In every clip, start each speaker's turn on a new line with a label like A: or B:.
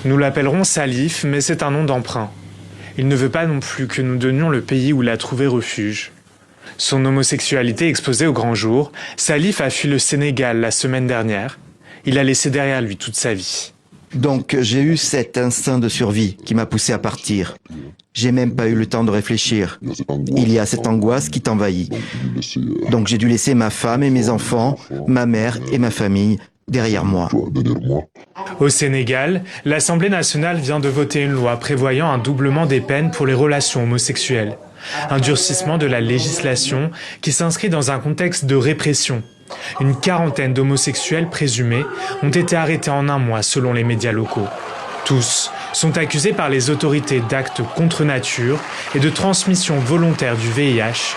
A: Nous l'appellerons Salif, mais c'est un nom d'emprunt. Il ne veut pas non plus que nous donnions le pays où il a trouvé refuge. Son homosexualité exposée au grand jour, Salif a fui le Sénégal la semaine dernière. Il a laissé derrière lui toute sa vie.
B: Donc j'ai eu cet instinct de survie qui m'a poussé à partir. J'ai même pas eu le temps de réfléchir. Il y a cette angoisse qui t'envahit. Donc j'ai dû laisser ma femme et mes enfants, ma mère et ma famille derrière moi.
A: Au Sénégal, l'Assemblée nationale vient de voter une loi prévoyant un doublement des peines pour les relations homosexuelles. Un durcissement de la législation qui s'inscrit dans un contexte de répression. Une quarantaine d'homosexuels présumés ont été arrêtés en un mois selon les médias locaux. Tous sont accusés par les autorités d'actes contre nature et de transmission volontaire du VIH,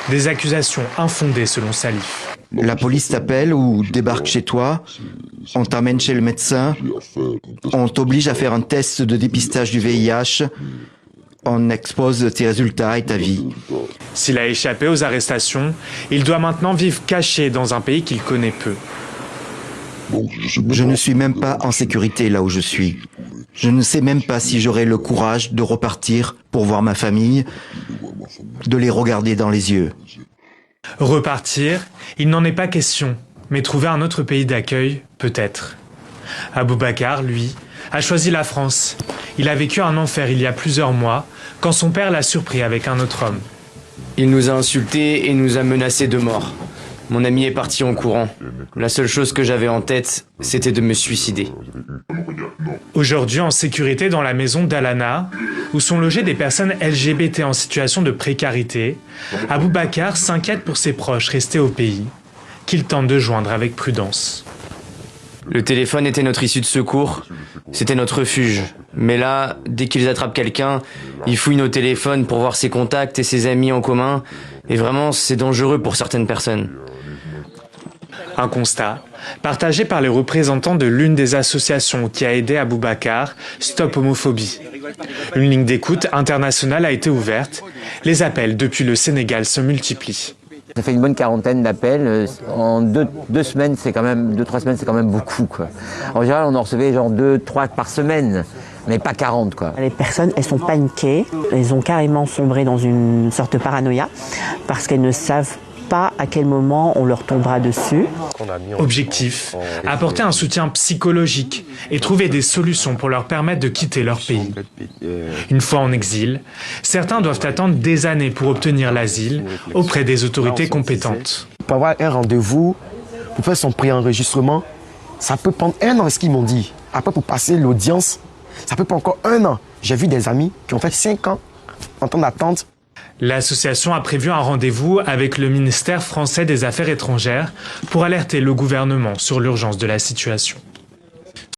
A: des accusations infondées selon Salif.
B: La police t'appelle ou débarque chez toi, on t'amène chez le médecin, on t'oblige à faire un test de dépistage du VIH, on expose tes résultats et ta vie.
A: S'il a échappé aux arrestations, il doit maintenant vivre caché dans un pays qu'il connaît peu.
B: Je ne suis même pas en sécurité là où je suis. Je ne sais même pas si j'aurai le courage de repartir pour voir ma famille, de les regarder dans les yeux.
A: Repartir, il n'en est pas question, mais trouver un autre pays d'accueil, peut-être. Aboubacar, lui, a choisi la France. Il a vécu un enfer il y a plusieurs mois, quand son père l'a surpris avec un autre homme.
C: Il nous a insultés et nous a menacés de mort. Mon ami est parti en courant. La seule chose que j'avais en tête, c'était de me suicider.
A: Aujourd'hui en sécurité dans la maison d'Alana, où sont logées des personnes LGBT en situation de précarité, Aboubacar s'inquiète pour ses proches restés au pays, qu'il tente de joindre avec prudence.
C: Le téléphone était notre issue de secours, c'était notre refuge. Mais là, dès qu'ils attrapent quelqu'un, ils fouillent nos téléphones pour voir ses contacts et ses amis en commun. Et vraiment, c'est dangereux pour certaines personnes.
A: Un constat partagé par les représentants de l'une des associations qui a aidé Aboubacar, Stop Homophobie. Une ligne d'écoute internationale a été ouverte. Les appels depuis le Sénégal se multiplient.
D: Ça fait une bonne quarantaine d'appels. En deux semaines, c'est quand même 2-3 semaines, c'est quand même beaucoup, quoi. En général, on en recevait genre 2-3 par semaine, mais pas 40, quoi.
E: Les personnes, elles sont paniquées, elles ont carrément sombré dans une sorte de paranoïa parce qu'elles ne savent pas à quel moment on leur tombera dessus.
A: Objectif, apporter un soutien psychologique et trouver des solutions pour leur permettre de quitter leur pays. Une fois en exil, certains doivent attendre des années pour obtenir l'asile auprès des autorités compétentes.
F: Pour avoir un rendez-vous, pour faire son préenregistrement, ça peut prendre 1 an, ce qu'ils m'ont dit. Après, pour passer l'audience, ça peut prendre encore 1 an. J'ai vu des amis qui ont fait 5 ans en temps d'attente.
A: L'association a prévu un rendez-vous avec le ministère français des Affaires étrangères pour alerter le gouvernement sur l'urgence de la situation.